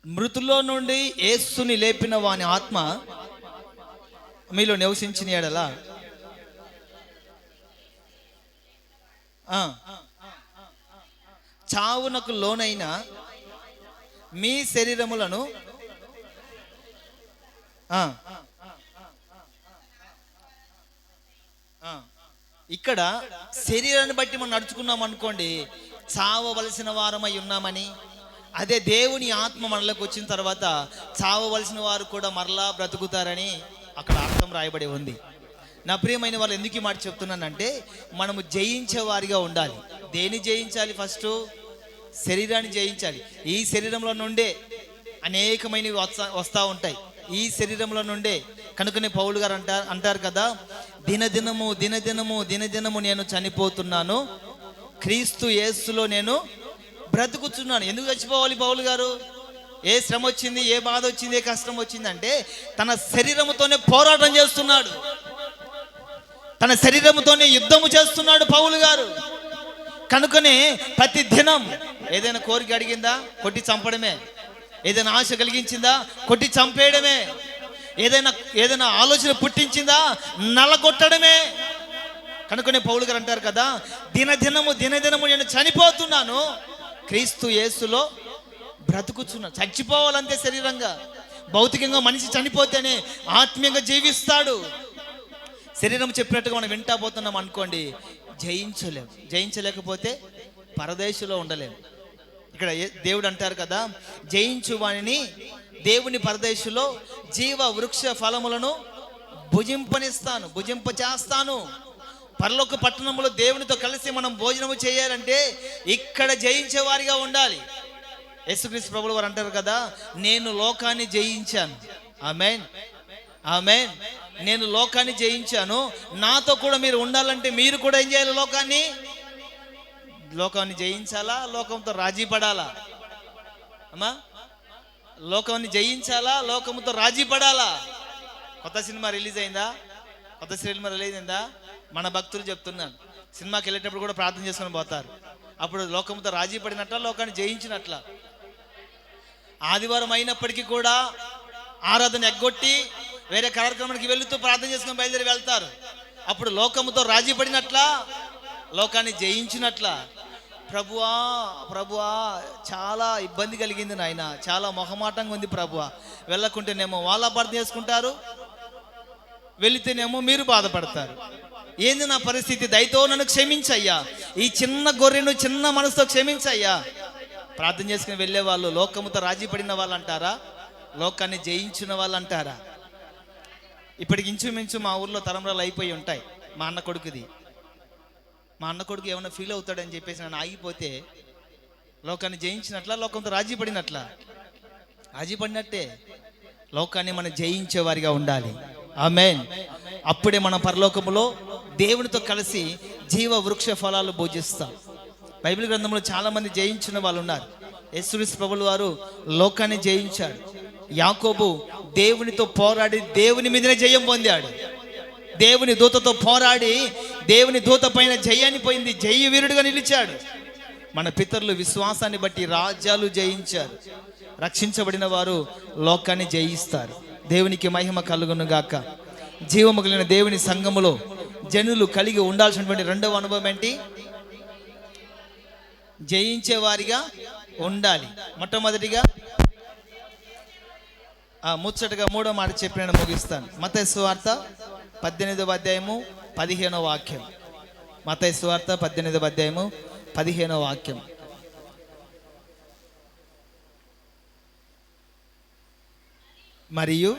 మృతుల్లో నుండి యేసుని లేపిన వాని ఆత్మ మీలో నివసించిన యెడల చావునకు లోనైన మీ శరీరములను ఇక్కడ శరీరాన్ని బట్టి మనం నడుచుకున్నాం అనుకోండి, చావవలసిన వారమై ఉన్నామని. అదే దేవుని ఆత్మ మనలోకి వచ్చిన తర్వాత చావవలసిన వారు కూడా మరలా బ్రతుకుతారని అక్కడ అర్థం రాయబడి ఉంది. నా ప్రియమైన వాళ్ళు ఎందుకు ఈ మాట చెప్తున్నానంటే, మనము జయించే వారిగా ఉండాలి. దేన్ని జయించాలి? ఫస్ట్ శరీరాన్ని జయించాలి. ఈ శరీరంలో నుండే అనేకమైనవి వస్తూ ఉంటాయి. ఈ శరీరంలో నుండే కనుకనే పౌలు గారు అంటారు కదా, దినదినము దినదినము దినదినము నేను చనిపోతున్నాను, క్రీస్తు యేసులో నేను బ్రతుకుతున్నాను. ఎందుకు చచ్చిపోవాలి పౌలు గారు? ఏ శ్రమ వచ్చింది, ఏ బాధ వచ్చింది, ఏ కష్టం వచ్చిందంటే తన శరీరముతోనే పోరాటం చేస్తున్నాడు, తన శరీరముతోనే యుద్ధము చేస్తున్నాడు పౌలు గారు. కనుకనే ప్రతి దినం ఏదైనా కోరిక అడిగిందా, కొట్టి చంపడమే. ఏదైనా ఆశ కలిగించిందా, కొట్టి చంపేయడమే. ఏదైనా ఆలోచన పుట్టించిందా, నలగొట్టడమే. కనుకనే పౌలు గారు అంటారు కదా, దినదినము దినదినము నేను చనిపోతున్నాను, క్రీస్తు యేసులో బ్రతుకుతున్నాను. చచ్చిపోవాలంతే శరీరంగా. భౌతికంగా మనిషి చనిపోతేనే ఆత్మీయంగా జీవిస్తాడు. శరీరం చెప్పినట్టుగా మనం వింటా పోతున్నాం అనుకోండి, జయించలేకపోతే పరదేశంలో ఉండలేము. ఇక్కడ దేవుడు అంటారు కదా, జయించు వానిని దేవుని పరదేశంలో జీవ వృక్ష ఫలములను భుజింపచేస్తాను. పరలోక పట్టణంలో దేవునితో కలిసి మనం భోజనము చేయాలంటే ఇక్కడ జయించే వారిగా ఉండాలి. యేసుక్రీస్తు ప్రభువు వారు అంటారు కదా, నేను లోకాన్ని జయించాను. ఆమేన్, ఆమేన్. నేను లోకాన్ని జయించాను, నాతో కూడా మీరు ఉండాలంటే మీరు కూడా ఏం చేయాలి? లోకాన్ని జయించాలా, లోకంతో రాజీ పడాలా? అమ్మా, లోకాన్ని జయించాలా, లోకంతో రాజీ పడాలా? కొత్త సినిమా రిలీజ్ అయిందా? మన భక్తులు చెప్తున్నాను, సినిమాకి వెళ్ళేటప్పుడు కూడా ప్రార్థన చేసుకొని పోతారు. అప్పుడు లోకంతో రాజీ పడినట్ల, లోకాన్ని జయించినట్ల. ఆదివారం అయినప్పటికీ కూడా ఆరాధన ఎగ్గొట్టి వేరే కార్యక్రమానికి వెళుతూ ప్రార్థన చేసుకొని బయలుదేరి వెళ్తారు. అప్పుడు లోకముతో రాజీ పడినట్ల, లోకాన్ని జయించినట్ల. ప్రభువా చాలా ఇబ్బంది కలిగింది నాయన, చాలా మొహమాటంగా ఉంది ప్రభువా, వెళ్ళకుంటేనేమో వాళ్ళు అపార్థం చేసుకుంటారు, వెళితేనేమో మీరు బాధపడతారు. ఏంది నా పరిస్థితి, దయతో నన్ను క్షమించయ్యా, ఈ చిన్న గొర్రెను చిన్న మనసుతో క్షమించయ్యా. ప్రార్థన చేసుకుని వెళ్ళే వాళ్ళు లోకముతో రాజీ పడిన వాళ్ళు అంటారా, లోకాన్ని జయించిన వాళ్ళు అంటారా? ఇప్పటికి ఇంచుమించు మా ఊర్లో తలంబ్రాలు అయిపోయి ఉంటాయి. మా అన్న కొడుకు ఏమైనా ఫీల్ అవుతాడని చెప్పేసి నన్ను ఆగిపోతే లోకాన్ని జయించినట్ల, లోకంతో రాజీ పడినట్ల? రాజీ పడినట్టే. లోకాన్ని మనం జయించే వారిగా ఉండాలి. ఆమేన్. అప్పుడే మన పరలోకములో దేవునితో కలిసి జీవ వృక్ష ఫలాలు భోజిస్తాం. బైబిల్ గ్రంథంలో చాలా మంది జయించిన వాళ్ళు ఉన్నారు. యేసుక్రీస్తు ప్రభువు వారు లోకాన్ని జయించాడు. యాకోబు దేవునితో పోరాడి దేవుని మీదనే జయం పొందాడు. దేవుని దూతతో పోరాడి దేవుని దూత పైన జయాన్ని పోయింది, జయ వీరుడిగా నిలిచాడు. మన పితరులు విశ్వాసాన్ని బట్టి రాజ్యాలు జయించారు. రక్షించబడిన వారు లోకాన్ని జయిస్తారు. దేవునికి మహిమ కలుగును గాక. జీవము కలిగిన దేవుని సంఘములో జనులు కలిగి ఉండాల్సినటువంటి రెండవ అనుభవం ఏంటి? జయించే వారిగా ఉండాలి. మొట్టమొదటిగా ముచ్చటగా మూడో మాట చెప్పిన ముగిస్తాను. మత్తయి సువార్త 18వ అధ్యాయము 15వ వాక్యం. మత్తయి సువార్త 18వ అధ్యాయము 15వ వాక్యం. మరియు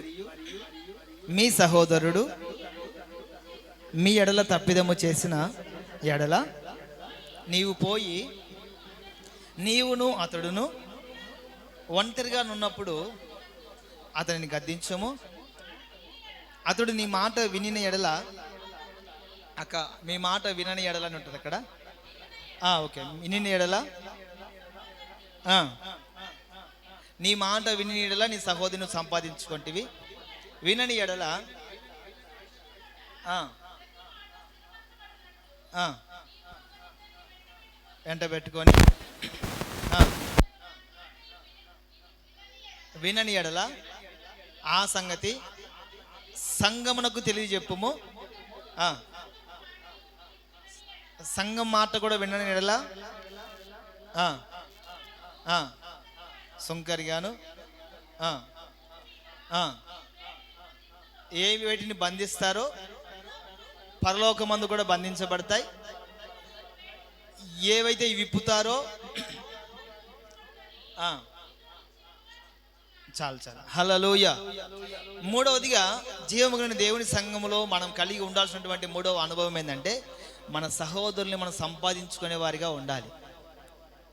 మీ సహోదరుడు మీ ఎడల తప్పిదము చేసిన ఎడల నీవు పోయి నీవును అతడును ఒంటరిగా నున్నప్పుడు అతనిని గద్దించము. అతడు నీ మాట వినిన ఎడల మీ మాట వినని ఎడల అని ఉంటుంది అక్కడ. ఓకే, వినిన ఎడల నీ మాట విని ఎడల నీ సహోదరుని సంపాదించుకుంటేవి, వినని ఎడల వెంట పెట్టుకొని వినని ఎడల ఆ సంగతి సంఘమునకు తెలియజెప్పుము. సంఘం మాట కూడా వినని ఎడల సుంకరిగాను ఏవి వీటిని బంధిస్తారో పరలోకమందు కూడా బంధించబడతాయి. ఏవైతే విప్పుతారో చాలు. హల్లెలూయా. మూడవదిగా జీవము కలిగిన దేవుని సంఘములో మనం కలిగి ఉండాల్సినటువంటి మూడవ అనుభవం ఏంటంటే మన సహోదరుల్ని మనం సంపాదించుకునే వారిగా ఉండాలి.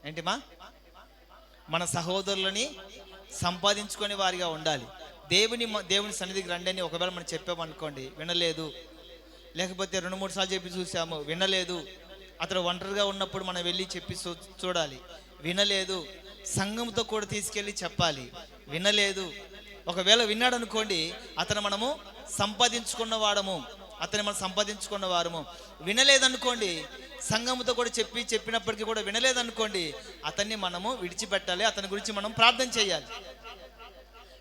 ఏంటిమా? మన సహోదరులని సంపాదించుకునే వారిగా ఉండాలి. దేవుని సన్నిధికి రండి అని ఒకవేళ మనం చెప్పామనుకోండి, వినలేదు, లేకపోతే 2-3 సార్లు చెప్పి చూసాము, వినలేదు. అతడు ఒంటరిగా ఉన్నప్పుడు మనం వెళ్ళి చెప్పి చూడాలి, వినలేదు. సంఘంతో కూడా తీసుకెళ్ళి చెప్పాలి, వినలేదు. ఒకవేళ విన్నాడు అనుకోండి, అతను మనము సంపాదించుకున్న వారము. వినలేదనుకోండి, సంఘముతో కూడా చెప్పినప్పటికీ కూడా వినలేదనుకోండి, అతన్ని మనము విడిచిపెట్టాలి. అతని గురించి మనం ప్రార్థన చేయాలి.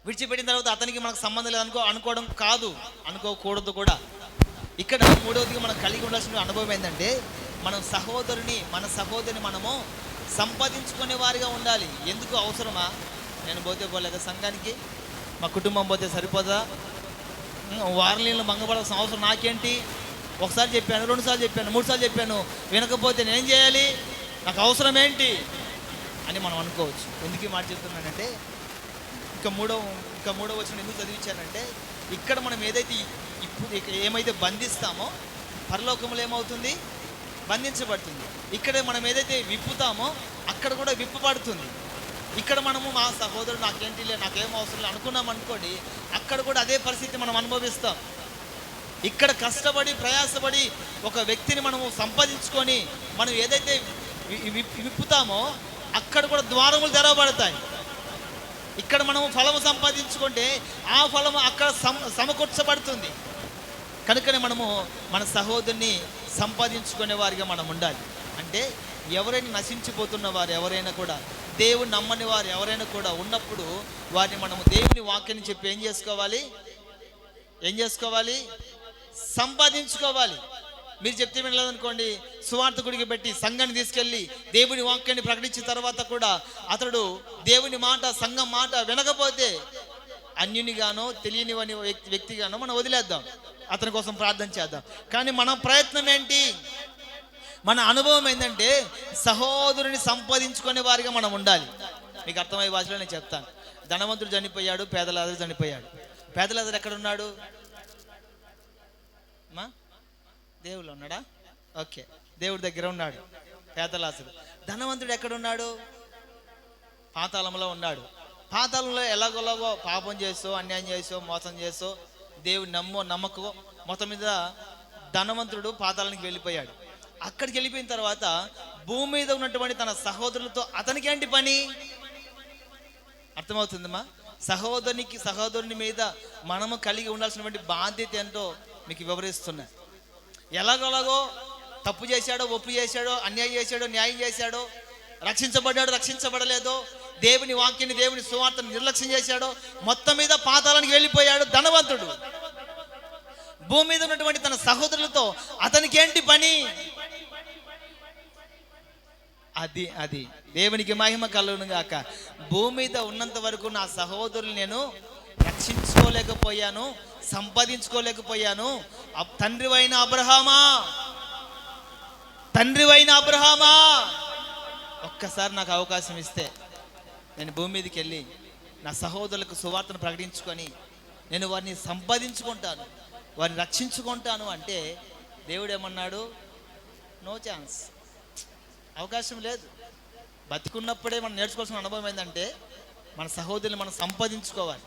విడిచిపెట్టిన తర్వాత అతనికి మనకు సంబంధం లేదు అనుకోవడం కాదు, అనుకోకూడదు కూడా. ఇక్కడ మూడవదిగా మనం కలిగి ఉండాల్సిన అనుభవం ఏంటంటే మన సహోదరిని మనము సంపాదించుకునే వారిగా ఉండాలి. ఎందుకు అవసరమా? నేను పోతే పోలేక సంఘానికి, మా కుటుంబం పోతే సరిపోదా? వారం నీళ్ళు మంగపడాల్సిన అవసరం నాకేంటి? ఒకసారి చెప్పాను, 2 సార్లు చెప్పాను, 3 సార్లు చెప్పాను, వినకపోతే నేనేం చేయాలి? నాకు అవసరం ఏంటి అని మనం అనుకోవచ్చు. ఎందుకు ఈ మాట చెప్తున్నానంటే ఇంకా మూడో వచనం ఎందుకు చదివించానంటే ఇక్కడ మనం ఏదైతే ఏమైతే బంధిస్తామో పరలోకంలో ఏమవుతుంది? బంధించబడుతుంది. ఇక్కడ మనం ఏదైతే విప్పుతామో అక్కడ కూడా విప్పబడుతుంది. ఇక్కడ మనము మా సహోదరుడు నాకేంటి లే, నాకేం అవసరం లేదు అనుకున్నాం అనుకోండి, అక్కడ కూడా అదే పరిస్థితి మనం అనుభవిస్తాం. ఇక్కడ కష్టపడి ప్రయాసపడి ఒక వ్యక్తిని మనము సంపాదించుకొని మనం ఏదైతే విప్పుతామో అక్కడ కూడా ద్వారములు తెరవబడతాయి. ఇక్కడ మనము ఫలము సంపాదించుకుంటే ఆ ఫలము అక్కడ సమకూర్చబడుతుంది. కనుకనే మనము మన సహోదరుని సంపాదించుకునే వారిగా మనం ఉండాలి. అంటే ఎవరైనా నశించిపోతున్న వారు ఎవరైనా కూడా, దేవుని నమ్మని వారు ఎవరైనా కూడా ఉన్నప్పుడు వారిని మనము దేవుని వాక్యాన్ని చెప్పి ఏం చేసుకోవాలి? సంపాదించుకోవాలి. మీరు చెప్తే వినలేదనుకోండి, సువార్థకుడికి పెట్టి సంఘాన్ని తీసుకెళ్ళి దేవుని వాక్యాన్ని ప్రకటించిన తర్వాత కూడా అతడు దేవుని మాట, సంఘం మాట వినకపోతే అన్యునిగానో తెలియని వ్యక్తిగానో మనం వదిలేద్దాం, అతని కోసం ప్రార్థన చేద్దాం. కానీ మన ప్రయత్నం ఏంటి? మన అనుభవం ఏంటంటే సహోదరుని సంపాదించుకునే వారిగా మనం ఉండాలి. మీకు అర్థమయ్యే భాషలో నేను చెప్తాను. ధనవంతుడు చనిపోయాడు, పేదలాజరు చనిపోయాడు. పేదలాజరు ఎక్కడున్నాడు? దేవుళ్ళు ఉన్నాడా? ఓకే, దేవుడి దగ్గర ఉన్నాడు పేదలాజరు. ధనవంతుడు ఎక్కడున్నాడు? పాతాళంలో ఉన్నాడు. పాతాళంలో ఎలాగోలాగో పాపం చేసో, అన్యాయం చేసో, మోసం చేసో, దేవుని నమ్మకం మొత్తం మీద ధనవంతుడు పాతాళానికి వెళ్ళిపోయాడు. అక్కడికి వెళ్ళిపోయిన తర్వాత భూమి మీద ఉన్నటువంటి తన సహోదరులతో అతనికి ఏంటి పని? అర్థమవుతుందమ్మా? సహోదరుని మీద మనము కలిగి ఉండాల్సినటువంటి బాధ్యత ఏంటో మీకు వివరిస్తున్నా. ఎలాగోలాగో తప్పు చేశాడో, ఒప్పు చేశాడో, అన్యాయం చేశాడో, న్యాయం చేశాడో, రక్షించబడ్డాడో, రక్షించబడలేదో, దేవుని వాక్యాన్ని, దేవుని సువార్తను నిర్లక్ష్యం చేశాడో, మొత్తం మీద పాతాళానికి వెళ్ళిపోయాడు ధనవంతుడు. భూమి మీద ఉన్నటువంటి తన సహోదరులతో అతనికి ఏంటి పని? అది దేవునికి మహిమ కలుగును గాక. భూమి మీద ఉన్నంత వరకు నా సహోదరులు నేను రక్షించుకోలేకపోయాను, సంపాదించుకోలేకపోయాను. తండ్రివైన అబ్రహామా, ఒక్కసారి నాకు అవకాశం ఇస్తే నేను భూమి మీదకి వెళ్ళి నా సహోదరులకు సువార్తను ప్రకటించుకొని నేను వారిని సంపాదించుకుంటాను, వారిని రక్షించుకుంటాను అంటే దేవుడు ఏమన్నాడు? నో ఛాన్స్, అవకాశం లేదు. బతికున్నప్పుడే మనం నేర్చుకోవాల్సిన అనుభవం ఏంటంటే మన సహోదరుని మనం సంపాదించుకోవాలి.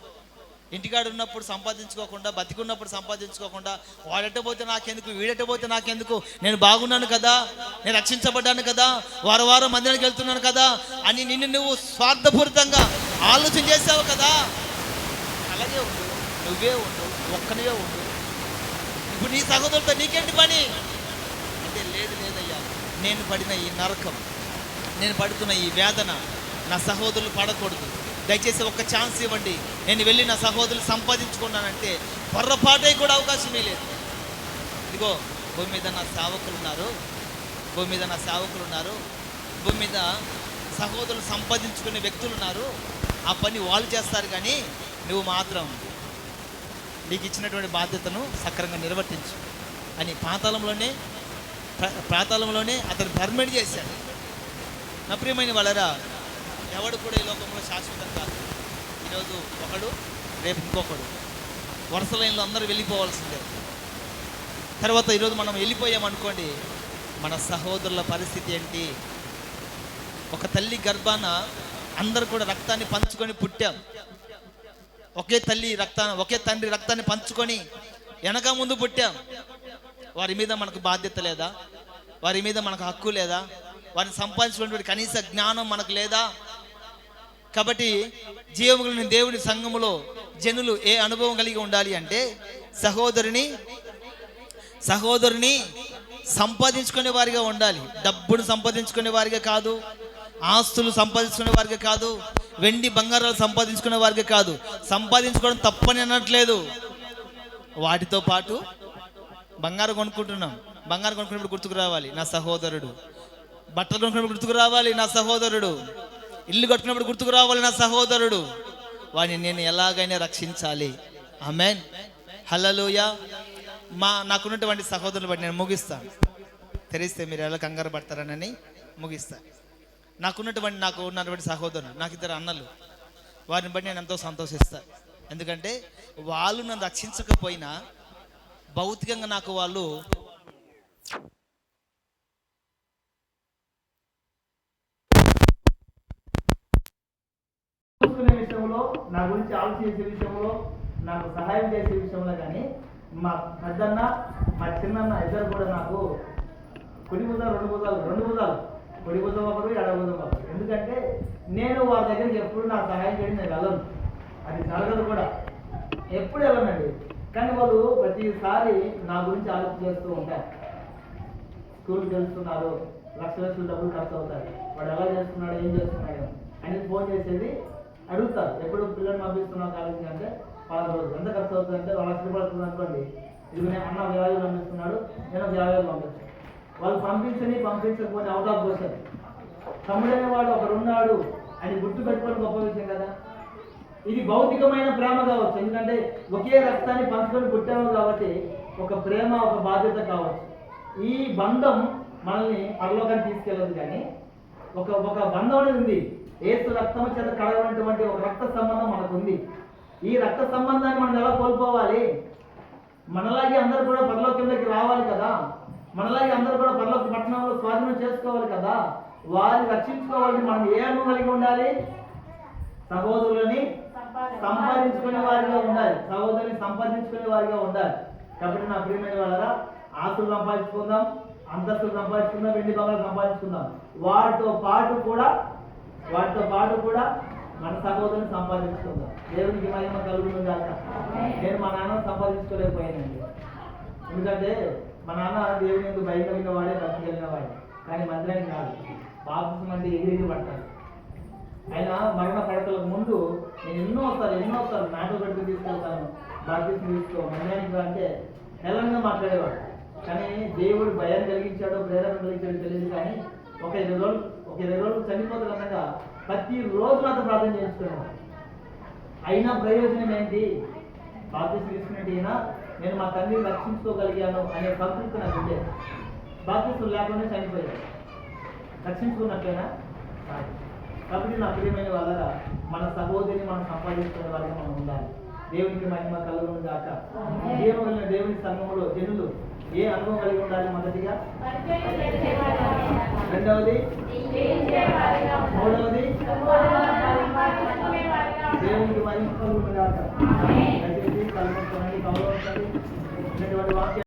ఇంటికాడు ఉన్నప్పుడు సంపాదించుకోకుండా, బతికున్నప్పుడు సంపాదించుకోకుండా, వాడెట్టబోతే నాకెందుకు, వీడెట్టబోతే నాకెందుకు, నేను బాగున్నాను కదా, నేను రక్షించబడ్డాను కదా, వారం మందిరానికి వెళ్తున్నాను కదా అని నిన్ను నువ్వు స్వార్థపూరితంగా ఆలోచన చేసావు కదా. అలాగే ఉండు, నువ్వే ఉండు, ఒక్కనివే ఉండు. ఇప్పుడు నీ సహోదరులతో నీకేంటి పని అంటే, లేదయ్యా, నేను పడిన ఈ నరకం, నేను పడుతున్న ఈ వేదన నా సహోదరులు పడకూడదు, దయచేసి ఒక్క ఛాన్స్ ఇవ్వండి, నేను వెళ్ళి నా సహోదరులు సంపాదించుకున్నానంటే పొర్రపాటే కూడా అవకాశమే లేదు. ఇదిగో భూమి మీద నా సేవకులు ఉన్నారు, భూమి మీద సహోదరులు సంపాదించుకునే వ్యక్తులు ఉన్నారు. ఆ పని వాళ్ళు చేస్తారు, కానీ నువ్వు మాత్రం నీకు ఇచ్చినటువంటి బాధ్యతను సక్రమంగా నిర్వర్తించు అని పాతాళంలోనే అతను పర్మిట్ చేశాడు. నా ప్రియమైన వాళ్ళరా, ఎవడు కూడా ఈ లోకంలో శాశ్వతం కాదు. ఈరోజు ఒకడు, రేపు ఇంకొకడు, వరుస లైన్లో అందరూ వెళ్ళిపోవాల్సిందే. తర్వాత ఈరోజు మనం వెళ్ళిపోయామనుకోండి, మన సహోదరుల పరిస్థితి ఏంటి? ఒక తల్లి గర్భాన అందరూ కూడా రక్తాన్ని పంచుకొని పుట్టాం. ఒకే తండ్రి రక్తాన్ని పంచుకొని వెనక ముందు పుట్టాం. వారి మీద మనకు బాధ్యత లేదా? వారి మీద మనకు హక్కు లేదా? వారిని సంపాదించుకున్నటువంటి కనీస జ్ఞానం మనకు లేదా? కాబట్టి జీవములను దేవుని సంఘములో జనులు ఏ అనుభవం కలిగి ఉండాలి అంటే, సహోదరుని సంపాదించుకునే వారిగా ఉండాలి. డబ్బును సంపాదించుకునే వారిగా కాదు, ఆస్తులు సంపాదించుకునే వారిగా కాదు, వెండి బంగారాలు సంపాదించుకునే వారిగా కాదు. సంపాదించుకోవడం తప్పని అనట్లేదు. వాటితో పాటు బంగారం కొనుక్కున్నప్పుడు గుర్తుకు రావాలి నా సహోదరుడు, బట్టలు కొనుక్కున్నప్పుడు గుర్తుకు రావాలి నా సహోదరుడు, ఇల్లు కట్టుకున్నప్పుడు గుర్తుకు రావాలి నా సహోదరుడు. వాడిని నేను ఎలాగైనా రక్షించాలి. ఆమేన్, హల్లెలూయా. నాకున్నటువంటి సహోదరులు బట్టి నేను ముగిస్తాను. తెలిస్తే మీరు ఎలా కంగారు పడతారనని ముగిస్తాను. నాకు ఉన్నటువంటి సహోదరులు, నాకు 2 అన్నలు, వారిని బట్టి నేను ఎంతో సంతోషిస్తాను. ఎందుకంటే వాళ్ళు నన్ను రక్షించకపోయినా భౌతికంగా నాకు వాళ్ళు విషయంలో, నా గురించి ఆలోచించే విషయంలో, నాకు సహాయం చేసే విషయంలో కానీ మా పెద్దన్న, మా చిన్నన్న ఇద్దరు కూడా నాకు కుడి భుజాలు, రెండు భుజాలు, కుడి భుజం ఒకరు, ఎడ భుజం ఒకరు. ఎందుకంటే నేను వారి దగ్గరికి ఎప్పుడు నాకు సహాయం చేయడం నేను వెళ్ళను, అది జరగదు కూడా, ఎప్పుడు వెళ్ళనండి. కానీ వాళ్ళు ప్రతిసారి నా గురించి ఆలోచన చేస్తూ ఉంటారు. స్కూల్కి వెళ్తున్నారు, లక్షల డబ్బులు ఖర్చు అవుతాయి, వాడు ఎలా చేస్తున్నాడు, ఏం చేస్తున్నాడు అని ఫోన్ చేసేది అడుగుతారు. ఎప్పుడు పిల్లల్ని పంపిస్తున్నావు కాలేజీకి అంటే 10 రోజులు ఎంత ఖర్చు అవుతుంది అంటే 1 లక్ష రూపాయలు అవుతుంది అనుకోండి. ఇది అన్న 50,000 పంపిస్తున్నాడు, నేను 50,000 పంపిస్తాను. వాళ్ళు పంపించకపోతే అవుట్ ఆఫ్ క్వశ్చన్. తమ్ముడనే వాడు ఒకడున్నాడు అని గుర్తు పెట్టుకోవడం గొప్ప విషయం కదా. ఇది భౌతికమైన ప్రేమ కావచ్చు, ఎందుకంటే ఒకే రక్తాన్ని పంచుకొని పుట్టాము కాబట్టి ఒక ప్రేమ, ఒక బాధ్యత కావచ్చు. ఈ బంధం మనల్ని పరలోకానికి తీసుకెళ్ళదు, కానీ ఒక బంధం అనేది ఉంది. యేసు రక్తము చేత కడగనటువంటి ఒక రక్త సంబంధం మనకు ఉంది. ఈ రక్త సంబంధాన్ని మనం ఎలా కోల్పోవాలి? మనలాగే అందరూ కూడా పరలోకంలోకి రావాలి కదా, మనలాగే అందరూ కూడా పరలోక పట్టణంలో స్వాధీనం చేసుకోవాలి కదా. వారిని రక్షించుకోవాలని మనం ఏ అనుభవం కలిగి ఉండాలి? సహోదరులని సంపాదించుకునే వారిగా ఉండాలి, సహోదరుని సంపాదించుకునే వారిగా ఉండాలి. కాబట్టి నా ప్రియమైన వాళ్ళరా, ఆస్తులు సంపాదించుకుందాం, అంతస్తులు సంపాదించుకుందాం, వెండి బంగారు సంపాదించుకుందాం. వాటితో పాటు కూడా మన సహోదరుని సంపాదించుకుందాం. దేవునికి మహిమ కలుగును గాక. నేను మా నాన్న సంపాదించుకోలేకపోయానండి, ఎందుకంటే మా నాన్న దేవుని ఎందుకు భయం కలిగిన వాడే, భక్తి కలిగిన వాడే, కానీ మందిరానికి కాదు. బాప్తిసం అంటే ఎగిరి పడతాడు. ఆయన మరణ పడకలకు ముందు నేను ఎన్నోసార్లు నాటలు పెట్టుకుని తీసుకెళ్తాను, బాప్తిసం తీసుకో, మందిరానికి అంటే హేళనగా మాట్లాడేవాడు. కానీ దేవుడు భయాన్ని కలిగించాడో ప్రేరణ కలిగించాడో తెలియదు, కానీ ఒక 20 రోజులు చనిపోతారు అనగా ప్రతిరోజు నాతో ప్రార్థన చేస్తున్నాను. అయినా ప్రయోజనం ఏంటి? బాప్తిసం తీసుకున్నట్టయినా నేను మా తండ్రిని రక్షించుకోగలిగాను అనే సంతృప్తి నాకు ఉండే. బాప్తిసం లేకుండా చనిపోయాను, రక్షించుకున్నట్లయినా కాదు. కాబట్టి నా ప్రియమైన వాళ్ళగా మన సహోదరిని మనం సంపాదించుకునే వాళ్ళగా మనం ఉండాలి. దేవునికి మహిమ కలుగును గాక. జీవమైన దేవుని సంఘములో జనులు ఏ అనుభవం కలిగి ఉండాలి? మొదటిగా, రెండవది, మూడవది దేవునికి మహిమ కలుగును గాక. దయచేసి కలుగుతుంది, గౌరవించండి. ఇటువంటి వాక్యాలు